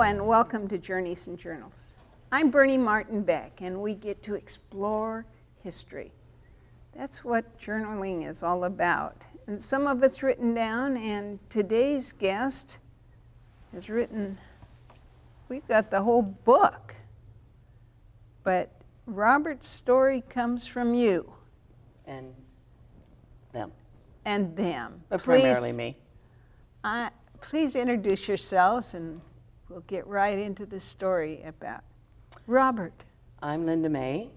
and welcome to Journeys and Journals. I'm Bernie Martin Beck, and we get to explore history. That's what journaling is all about. And some of it's written down, and today's guest has written, we've got the whole book. But Robert's story comes from you. And them. And them. But primarily me. Please introduce yourselves, and we'll get right into the story about Robert. I'm Linda May.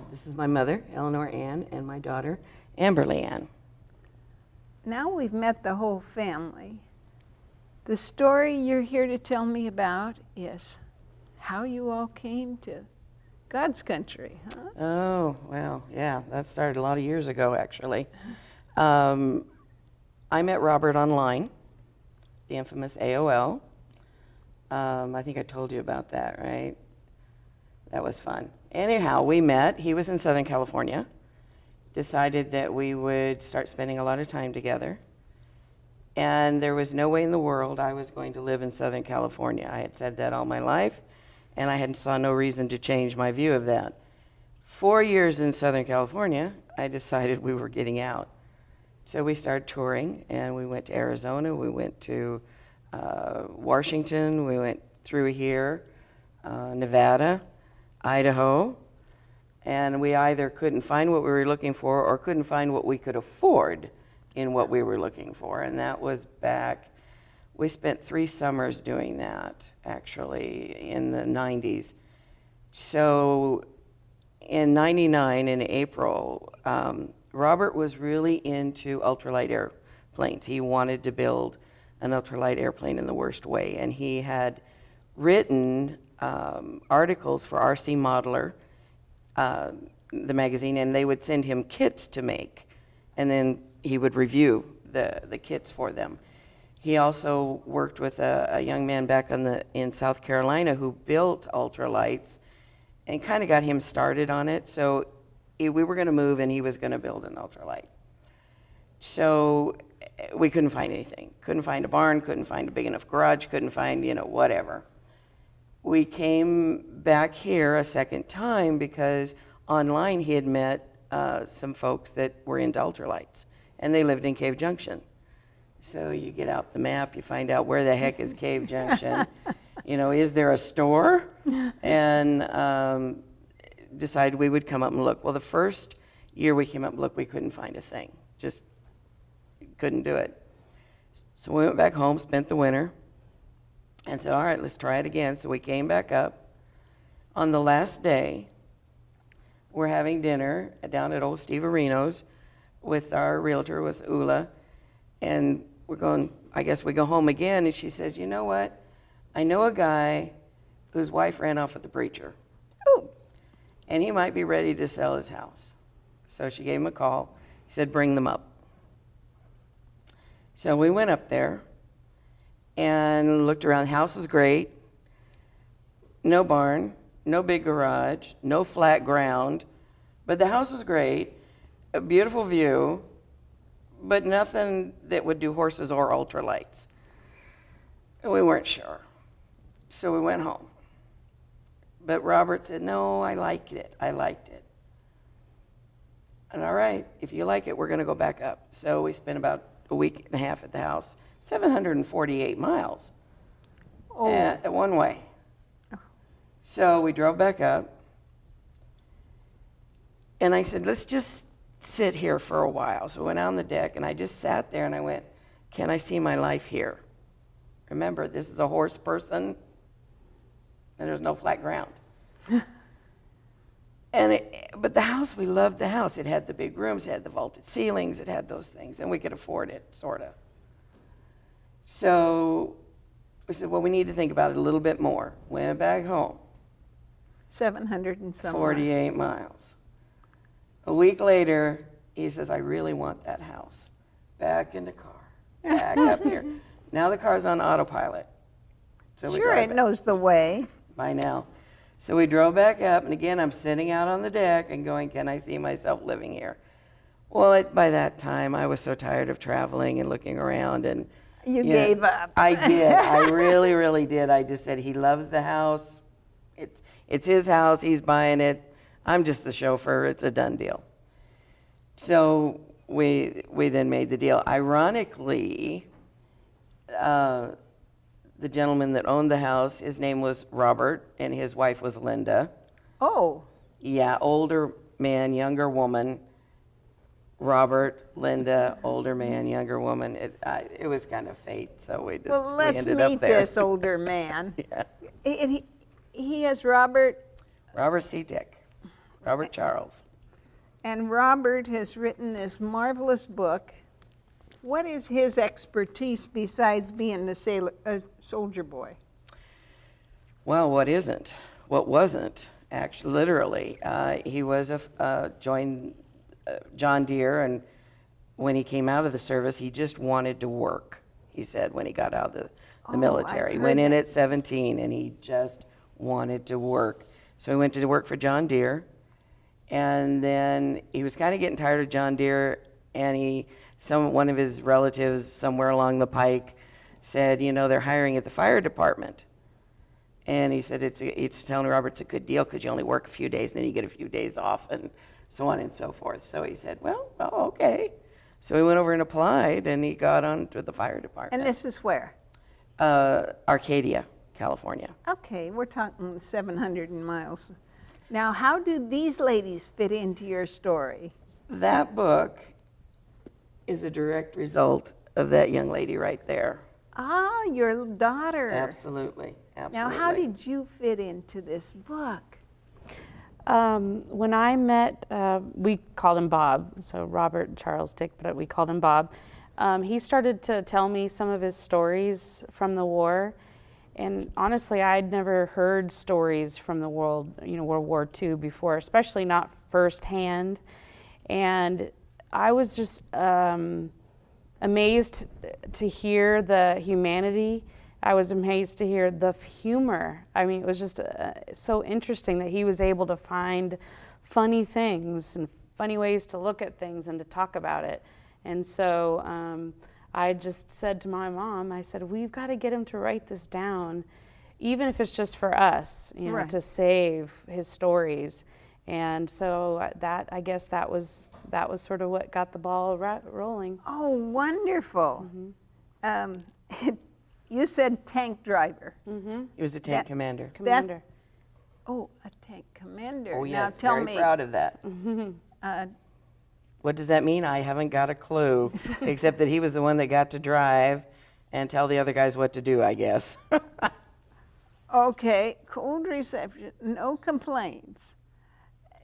This is my mother, Eleanor Ann, and my daughter, Amberly Ann. Now we've met the whole family. The story you're here to tell me about is how you all came to God's country, huh? Oh, well, yeah, that started a lot of years ago, actually. I met Robert online, the infamous AOL. I think I told you about that, right? That was fun. Anyhow, we met. He was in Southern California. Decided that we would start spending a lot of time together. And there was no way in the world I was going to live in Southern California. I had said that all my life, and I saw no reason to change my view of that. 4 years in Southern California, I decided we were getting out. So we started touring, and we went to Arizona, we went to Washington, we went through here, Nevada, Idaho, and we either couldn't find what we were looking for or couldn't find what we could afford in what we were looking for, and that was back, we spent 3 summers doing that, actually, in the 90s. So in 99, in April, Robert was really into ultralight airplanes. He wanted to build an ultralight airplane in the worst way, and he had written articles for RC Modeler, the magazine, and they would send him kits to make, and then he would review the kits for them. He also worked with a young man back in South Carolina who built ultralights and kind of got him started on it. So we were going to move, and he was going to build an ultralight. So we couldn't find anything. Couldn't find a barn, couldn't find a big enough garage, couldn't find, whatever. We came back here a second time because online he had met some folks that were into ultralights, and they lived in Cave Junction. So you get out the map, you find out where the heck is Cave Junction. Is there a store? And decided we would come up and look. Well, the first year we came up and looked, we couldn't find a thing. Just couldn't do it. So we went back home, spent the winter, and said, all right, let's try it again. So we came back up. On the last day, we're having dinner down at old Steve Areno's with our realtor, with Ula, and we're going, I guess we go home again, and she says, you know what? I know a guy whose wife ran off with the preacher. Oh. And he might be ready to sell his house. So she gave him a call. He said, bring them up. So we went up there and looked around. The house was great. No barn, no big garage, no flat ground. But the house was great, a beautiful view, but nothing that would do horses or ultralights. And we weren't sure. So we went home. But Robert said, no, I liked it. And all right, if you like it, we're going to go back up. So we spent about a week and a half at the house, 748 miles one way. So we drove back up, and I said, let's just sit here for a while. So we went out on the deck, and I just sat there, and I went, can I see my life here? Remember, this is a horse person, and there's no flat ground. But the house, we loved the house. It had the big rooms, it had the vaulted ceilings, it had those things, and we could afford it, sort of. So we said, well, we need to think about it a little bit more. Went back home. 700 and some 48 miles. A week later, he says, I really want that house. Back in the car, back up here. Now the car's on autopilot. So sure, it knows the way. By now. So we drove back up, and again, I'm sitting out on the deck and going, can I see myself living here? Well, by that time, I was so tired of traveling and looking around, and You Yeah, gave up. I did. I really, really did. I just said he loves the house. It's his house. He's buying it. I'm just the chauffeur. It's a done deal. So we then made the deal. Ironically, the gentleman that owned the house, his name was Robert, and his wife was Linda. Oh, Yeah, older man, younger woman. Robert, Linda, older man, younger woman. It was kind of fate, so we well, let's ended up meet there. this older man. Yeah. And he is Robert, Robert C. Dick. Robert Charles. and Robert has written this marvelous book. What is his expertise besides being a soldier boy? Well, what isn't? What wasn't? Actually, literally, he was joined John Deere, and when he came out of the service, he just wanted to work. He said when he got out of the military, I've went heard in that. at 17, and he just wanted to work. So he went to work for John Deere, and then he was kind of getting tired of John Deere, and one of his relatives somewhere along the pike said, you know, they're hiring at the fire department. And he said, it's telling Robert it's a good deal because you only work a few days and then you get a few days off and so on and so forth. So he said, well, okay. So he went over and applied and he got on to the fire department. And this is where? Arcadia, California. Okay, we're talking 700 miles. Now, how do these ladies fit into your story? That book is a direct result of that young lady right there. Ah, your daughter. Absolutely. Now, how did you fit into this book? When I met, we called him Bob, so Robert Charles Dick, but we called him Bob. He started to tell me some of his stories from the war, and honestly, I'd never heard stories from the World War II before, especially not firsthand. And I was just amazed to hear the humanity. I was amazed to hear the humor. I mean, it was just so interesting that he was able to find funny things and funny ways to look at things and to talk about it. And so I just said to my mom, I said, we've got to get him to write this down, even if it's just for us, Right. to save his stories. And so I guess that was sort of what got the ball rolling. Oh, wonderful. You said tank driver. He was a tank commander. Commander. Oh, a tank commander. Oh, yes, now tell very me, proud of that. What does that mean? I haven't got a clue, except that he was the one that got to drive and tell the other guys what to do, I guess. okay, cold reception, no complaints.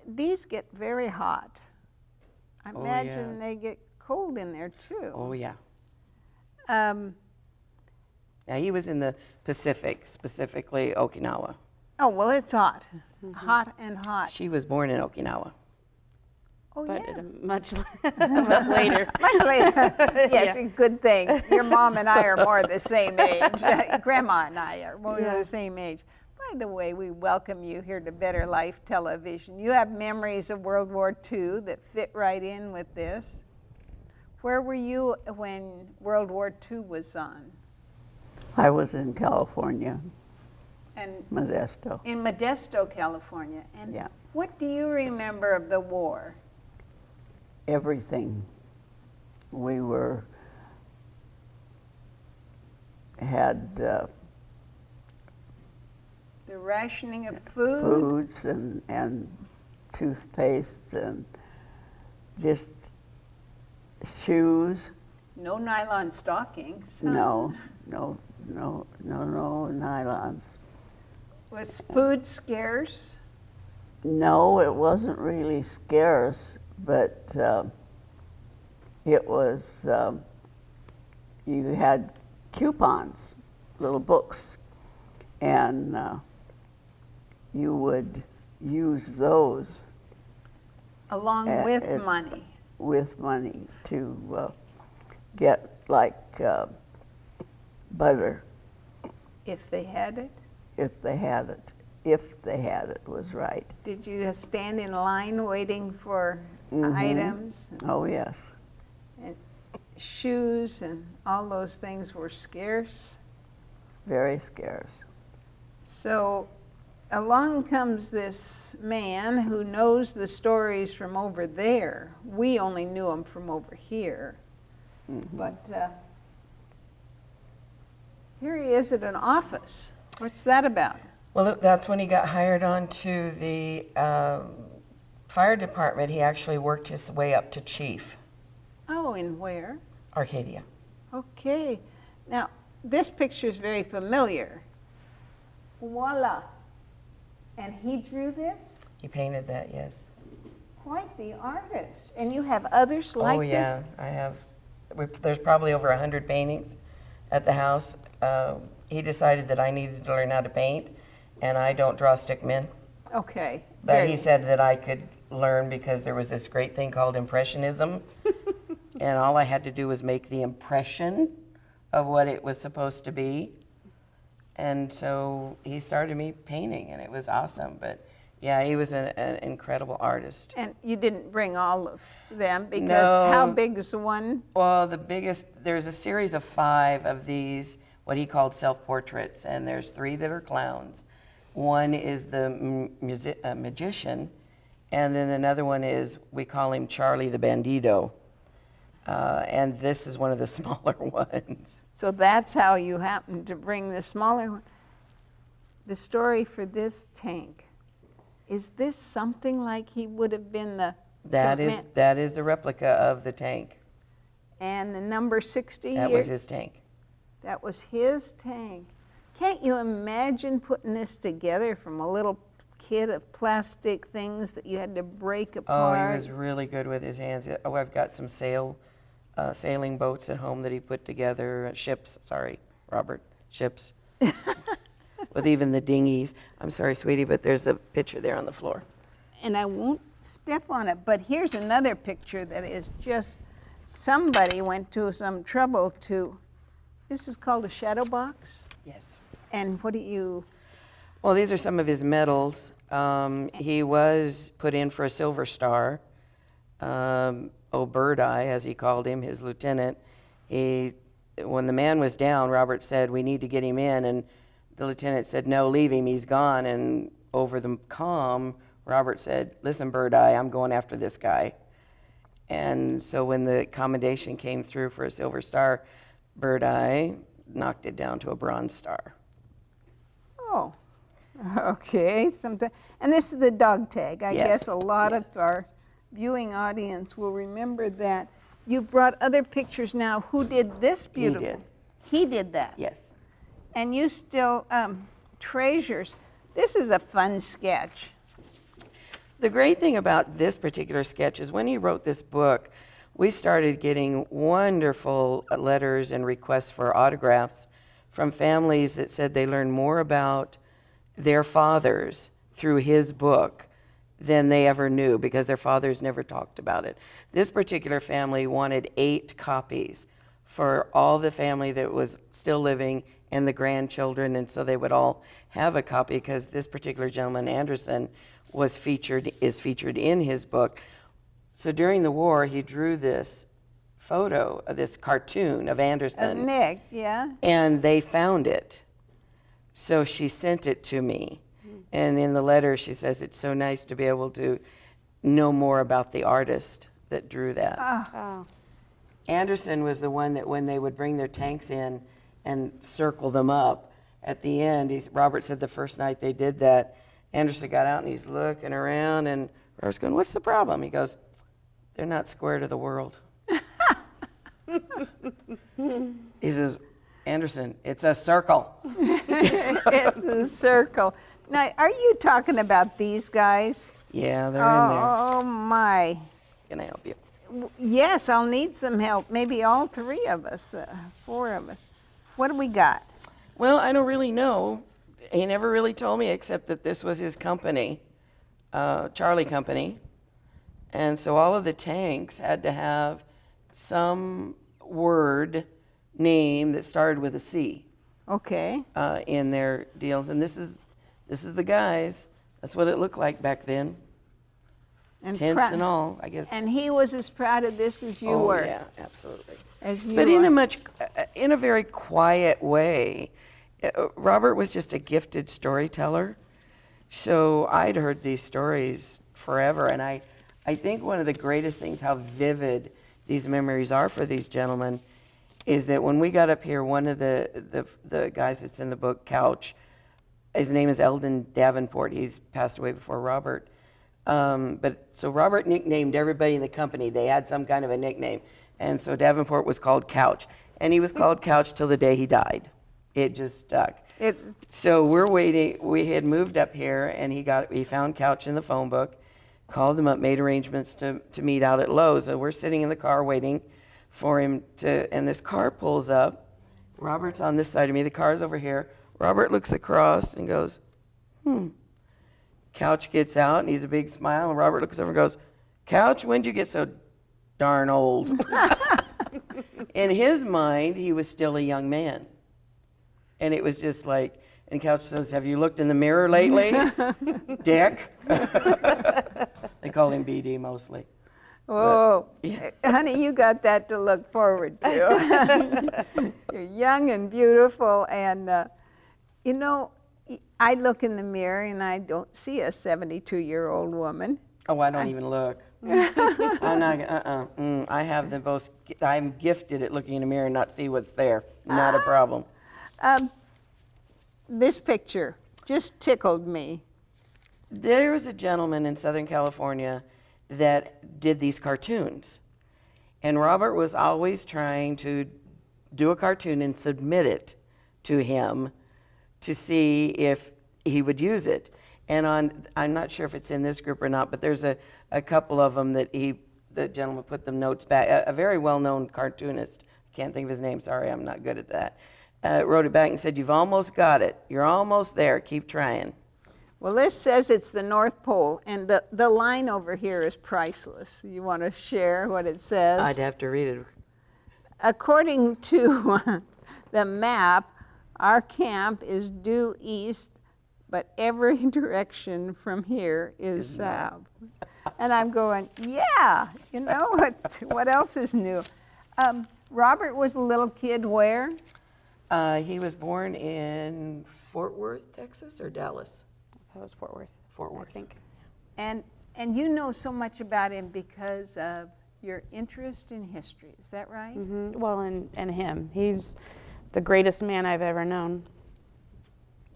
These get very hot. I Oh, imagine yeah. they get cold in there too. Oh, yeah. Um, Now, he was in the Pacific, specifically Okinawa. oh, well, it's hot. Hot and hot. She was born in Okinawa. Oh, But yeah. much later. Much later. Yes, Yeah. good thing. Your mom and I are more the same age. Grandma and I are more Yeah. the same age. By the way, we welcome you here to Better Life Television. You have memories of World War II that fit right in with this. Where were you when World War II was on? I was in California, And Modesto. in Modesto, California. And Yeah. what do you remember of the war? Everything. We had The rationing of food? foods and toothpaste and just shoes. No nylon stockings. huh? No nylons. Was food scarce? No, it wasn't really scarce, but it was, you had coupons, little books, and you would use those Along with money. with money to get like butter, If they had it? if they had it. If they had it was right. Did you stand in line waiting for items? Oh, yes. And shoes and all those things were scarce. Very scarce. So along comes this man who knows the stories from over there. We only knew them from over here. But here he is at an office. What's that about? Well, that's when he got hired on to the fire department. He actually worked his way up to chief. Oh, and where? Arcadia. Okay. Now, this picture is very familiar. Voila. And he drew this? He painted that, yes. Quite the artist. And you have others like Oh, yeah, this? I have. There's probably over 100 paintings at the house. He decided that I needed to learn how to paint, and I don't draw stickmen. Okay. But he said that I could learn because there was this great thing called Impressionism, and all I had to do was make the impression of what it was supposed to be. And so he started me painting, and it was awesome. But yeah, he was an incredible artist. And you didn't bring all of them because No. how big is the one? Well, the biggest, there's a series of 5 of these, what he called self-portraits, and there's 3 that are clowns. One is the magician, and then another one is, we call him Charlie the Bandito. And this is one of the smaller ones. So that's how you happened to bring the smaller one. The story for this tank, is this something like he would have been the That command- is the replica of the tank. and the number 60 That here? was his tank. That was his tank. Can't you imagine putting this together from a little kit of plastic things that you had to break Oh, apart? he was really good with his hands. Oh, I've got some sailing boats at home that he put together, ships, sorry, Robert, ships. With even the dinghies. I'm sorry, sweetie, but there's a picture there on the floor. And I won't step on it, but here's another picture that is just, somebody went to some trouble to, this is called a shadow box? Yes. And what do you, Well, these are some of his medals. He was put in for a Silver Star. Bird Eye, as he called him, his lieutenant. When the man was down, Robert said, "We need to get him in," and the lieutenant said, "No, leave him, he's gone." And over the comm, Robert said, "Listen, Bird Eye, I'm going after this guy." And so when the commendation came through for a Silver Star, Bird Eye knocked it down to a Bronze Star. oh, okay. And this is the dog tag. I Yes, guess a lot of yes. our viewing audience will remember that. You brought other pictures now. Who did this beautiful? did. He did that. Yes. And you still treasures. This is a fun sketch. The great thing about this particular sketch is when he wrote this book, we started getting wonderful letters and requests for autographs from families that said they learned more about their fathers through his book than they ever knew because their fathers never talked about it. This particular family wanted 8 copies for all the family that was still living and the grandchildren, and so they would all have a copy because this particular gentleman, Anderson, is featured in his book. So during the war, he drew this photo, this cartoon of Anderson, Nick, yeah. and they found it. So she sent it to me. And in the letter, she says, "It's so nice to be able to know more about the artist that drew that." Oh. Anderson was the one that when they would bring their tanks in and circle them up, at the end, Robert said the first night they did that, Anderson got out and he's looking around, and Robert's going, "What's the problem?" He goes, "They're not square to the world." He says, "Anderson, it's a circle." It's a circle. Now, are you talking about these guys? Yeah, they're in there. Oh, my. Can I help you? Yes, I'll need some help. Maybe all 3 of us, 4 of us. What do we got? Well, I don't really know. He never really told me except that this was his company, Charlie Company. And so all of the tanks had to have some word name that started with a C Okay. in their deals. And this is the guys. That's what it looked like back then. And tents and all, I guess. And he was as proud of this as you Oh, were. yeah, absolutely. As you But were. in a very quiet way. Robert was just a gifted storyteller. So I'd heard these stories forever, and I think one of the greatest things, how vivid these memories are for these gentlemen, is that when we got up here, one of the guys that's in the book, Couch, his name is Eldon Davenport. He's passed away before Robert. But so Robert nicknamed everybody in the company. They had some kind of a nickname. And so Davenport was called Couch. And he was called Couch till the day he died. It just stuck. So we're waiting. We had moved up here, and he found Couch in the phone book, called him up, made arrangements to meet out at Lowe's. So we're sitting in the car waiting for him and this car pulls up. Robert's on this side of me. The car's over here. Robert looks across and goes, Couch gets out, and he's a big smile, and Robert looks over and goes, Couch, when'd you get so darn old? In his mind, he was still a young man. And it was just like, and Couch says, have you looked in the mirror lately, Dick? They call him BD mostly. Oh, honey, you got that to look forward to. You're young and beautiful, and you know, I look in the mirror and I don't see a 72-year-old woman. Oh, I don't even look. I'm not, I have the most, I'm gifted at looking in the mirror and not see what's there. Not a problem. This picture just tickled me. There was a gentleman in Southern California that did these cartoons. And Robert was always trying to do a cartoon and submit it to him to see if he would use it. And I'm not sure if it's in this group or not, but there's a couple of them that the gentleman put them notes back. A very well-known cartoonist, can't think of his name, sorry, I'm not good at that, wrote it back and said, you've almost got it. You're almost there, keep trying. Well, this says it's the North Pole, and the line over here is priceless. You want to share what it says? I'd have to read it. According to the map, our camp is due east, but every direction from here is south. And I'm going, yeah, you know, what else is new? Robert was a little kid where? He was born in Fort Worth, Texas, or Dallas? That was Fort Worth. Fort Worth. I think. And you know so much about him because of your interest in history. Is that right? Mm-hmm. Well, and him. He's the greatest man I've ever known.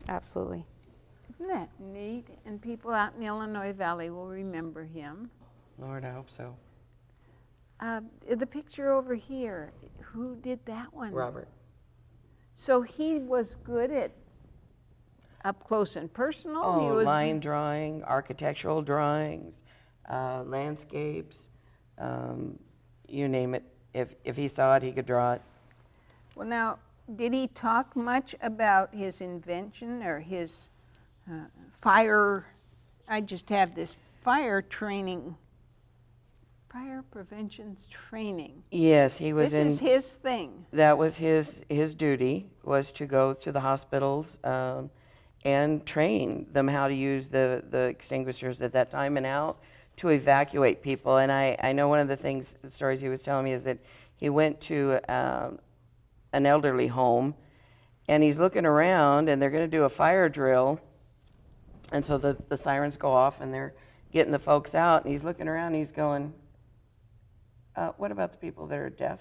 Absolutely. Isn't that neat? And people out in the Illinois Valley will remember him. Lord, I hope so. The picture over here, who did that one? Robert. So he was good at up close and personal. Oh, he was line drawing, architectural drawings, landscapes, you name it. If he saw it, he could draw it. Well, now, did he talk much about his invention or his fire? I just have this fire training, fire prevention training. Yes, he was This is his thing. That was his duty, was to go to the hospitals and train them how to use the extinguishers at that time and how to evacuate people. And I know one of the stories he was telling me is that he went to an elderly home, and he's looking around, and they're going to do a fire drill, and so the sirens go off, and they're getting the folks out, and he's looking around, and he's going, what about the people that are deaf?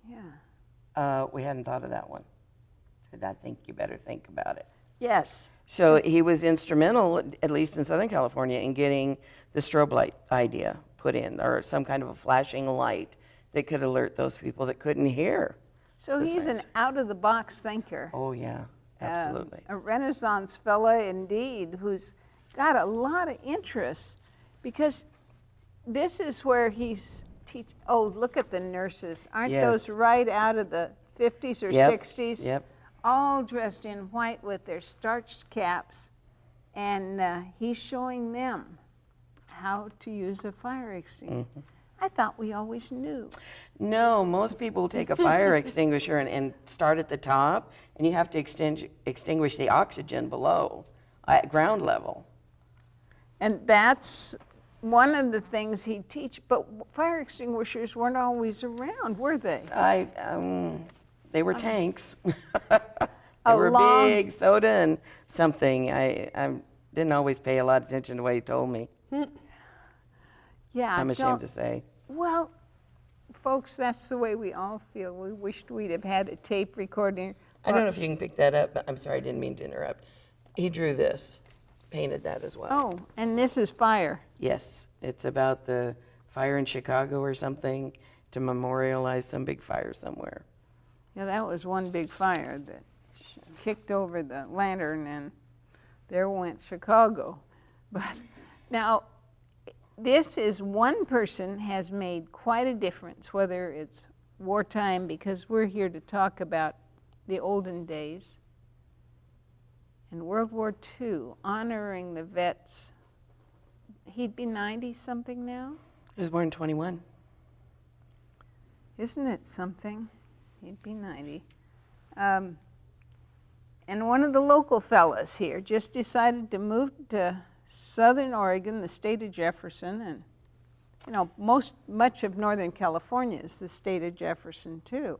Yeah. We hadn't thought of that one. And I think you better think about it. Yes. So he was instrumental, at least in Southern California, in getting the strobe light idea put in, or some kind of a flashing light that could alert those people that couldn't hear. So the he's sirens. an out-of-the-box thinker. Oh, yeah, absolutely. A Renaissance fella indeed, who's got a lot of interest, because this is where he's oh, look at the nurses. Aren't Yes. those right out of the 50s or Yep, 60s? Yep. All dressed in white with their starched caps, and he's showing them how to use a fire extinguisher. Mm-hmm. I thought we always knew. No, most people take a fire extinguisher and start at the top, and you have to extinguish the oxygen below at ground level. And that's one of the things he'd teach, but fire extinguishers weren't always around, were they? They were tanks. They were long- big soda and something. I didn't always pay a lot of attention to what he told me. Yeah. I'm ashamed to say. Well, folks, that's the way we all feel. We wished we'd have had a tape recording. I don't know if you can pick that up, but I'm sorry, I didn't mean to interrupt. He drew this, painted that as well. Oh, and this is fire. Yes, it's about the fire in Chicago or something to memorialize some big fire somewhere. Yeah, that was one big fire that kicked over the lantern, and there went Chicago. But now, this is one person has made quite a difference, whether it's wartime, because we're here to talk about the olden days, and World War II, honoring the vets. He'd be 90-something now? He was born in 21. Isn't it something? He'd be 90. And one of the local fellas here just decided to move to Southern Oregon, the state of Jefferson, and you know, much of Northern California is the state of Jefferson too.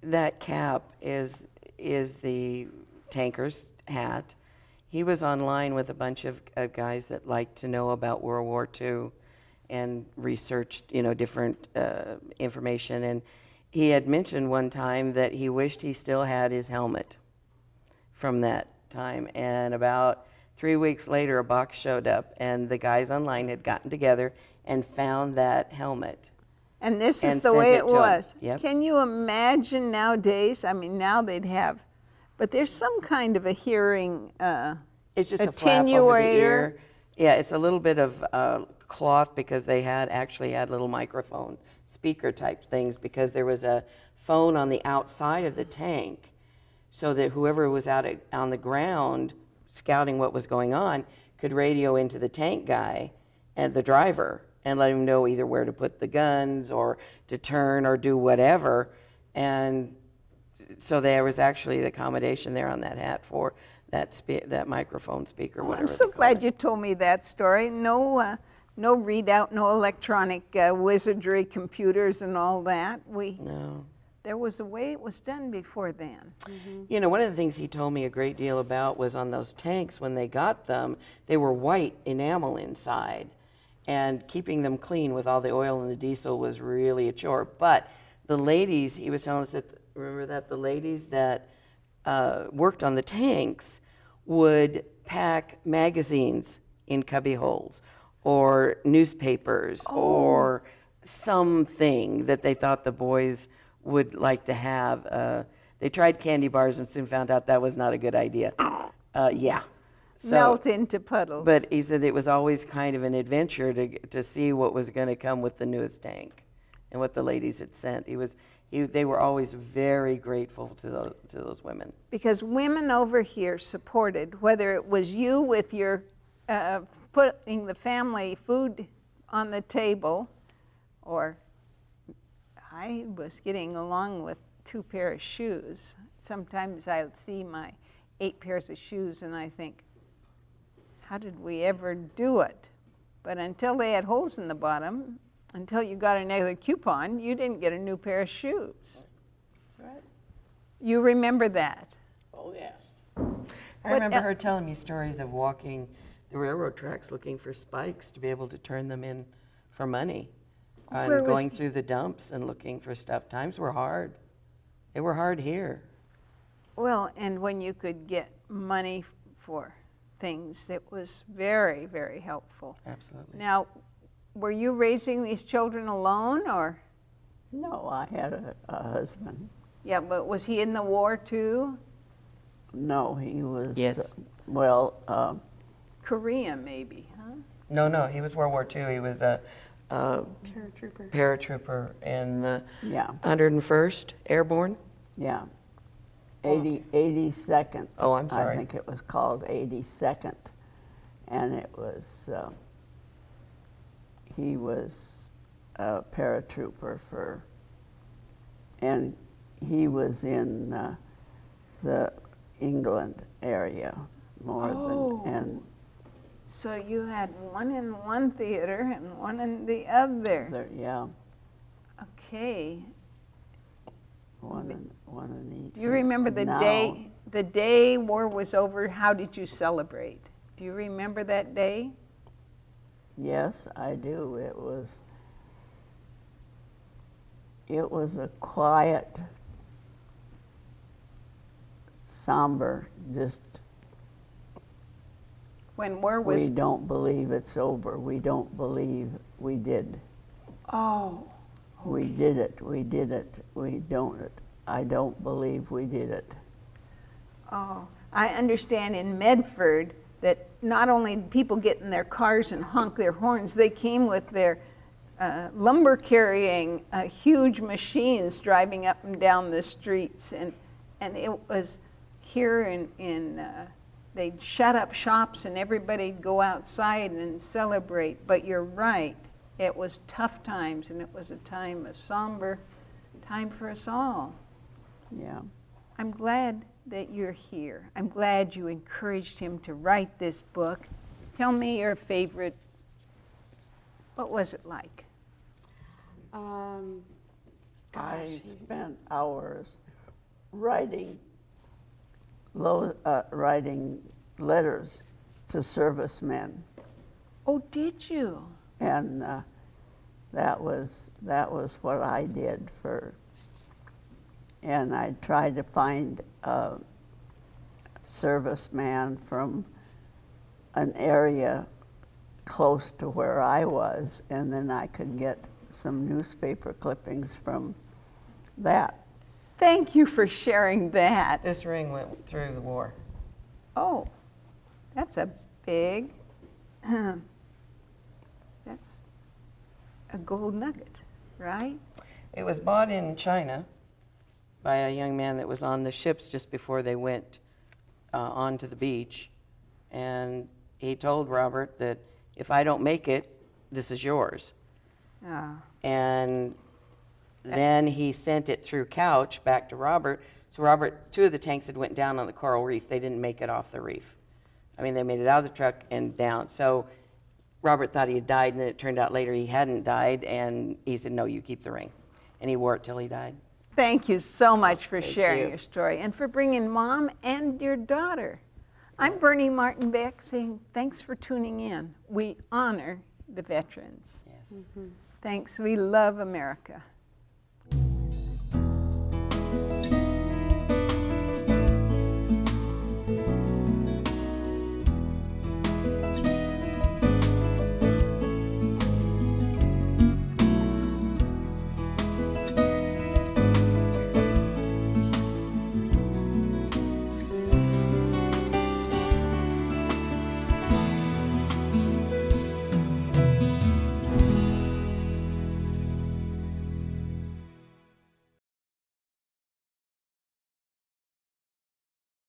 That cap is the tanker's hat. He was online with a bunch of guys that liked to know about World War II and researched, different information. And he had mentioned one time that he wished he still had his helmet from that time. And about 3 weeks later, a box showed up, and the guys online had gotten together and found that helmet. And this is And the sent way it it to him. was. Yep. Can you imagine nowadays? I mean, now they'd have, but there's some kind of a hearing It's just a flap over the attenuator. ear. Yeah, it's a little bit of cloth because they actually had little microphone speaker type things because there was a phone on the outside of the tank so that whoever was out on the ground scouting what was going on could radio into the tank guy and the driver and let him know either where to put the guns or to turn or do whatever. And so there was actually the accommodation there on that hat for that microphone speaker, whatever. I'm so glad you told me that story. No readout, no electronic wizardry, computers and all that. No. There was a way it was done before then. One of the things he told me a great deal about was on those tanks, when they got them, they were white enamel inside. And keeping them clean with all the oil and the diesel was really a chore. But the ladies, he was telling us that, remember that the ladies that worked on the tanks would pack magazines in cubby holes or newspapers or something that they thought the boys would like to have. They tried candy bars and soon found out that was not a good idea. Yeah. So, Melt into puddles. but he said it was always kind of an adventure to see what was going to come with the newest tank and what the ladies had sent. They were always very grateful to those women. Because women over here supported, whether it was you with your putting the family food on the table, or I was getting along with 2 pairs of shoes. Sometimes I see my 8 pairs of shoes and I think, how did we ever do it? But until they had holes in the bottom, until you got another coupon, you didn't get a new pair of shoes. That's right. You remember that? Oh, yes. I remember her telling me stories of walking the railroad tracks looking for spikes to be able to turn them in for money. Where And was- going through the dumps and looking for stuff. Times were hard. They were hard here. Well, and when you could get money for things, it was very, very helpful. Absolutely. Now, were you raising these children alone, or? No, I had a husband. Yeah, but was he in the war too? No, he was. Yes. Korea, maybe, huh? No, he was World War II. He was a paratrooper in the Yeah. 101st Airborne. Yeah. 82nd. Oh, I'm sorry. I think it was called 82nd. And it was, he was a paratrooper and he was in the England area more than, and So you had one in one theater and one in the other. There, yeah, Okay. one in each. Do you remember the Now, day war was over? How did you celebrate? Do you remember that day? Yes, I do. It was a quiet, somber, just, When war we was. don't believe it's over. We don't believe we did. Oh. We did it. We did it. We don't. I don't believe we did it. Oh, I understand in Medford that not only did people get in their cars and honk their horns, they came with their lumber carrying huge machines driving up and down the streets. And it was here they'd shut up shops and everybody'd go outside and celebrate. But you're right, it was tough times and it was a time of somber time for us all. Yeah. I'm glad that you're here. I'm glad you encouraged him to write this book. Tell me your favorite. What was it like? I spent hours writing letters to servicemen, Oh, did you? and that was what I did and I tried to find a serviceman from an area close to where I was, and then I could get some newspaper clippings from that. Thank you for sharing that. This ring went through the war. Oh, that's a big, that's a gold nugget, right? It was bought in China by a young man that was on the ships just before they went onto the beach. And he told Robert that if I don't make it, this is yours. Oh, And then he sent it through Couch back to Robert. So Robert, 2 of the tanks had went down on the coral reef. They didn't make it off the reef. I mean, they made it out of the truck and down. So Robert thought he had died, and then it turned out later he hadn't died. And he said, no, you keep the ring. And he wore it till he died. thank you so much for Thank sharing you. your story and for bringing Mom and your daughter. I'm Bernie Martin Beck saying thanks for tuning in. We honor the veterans. Yes. Thanks. We love America.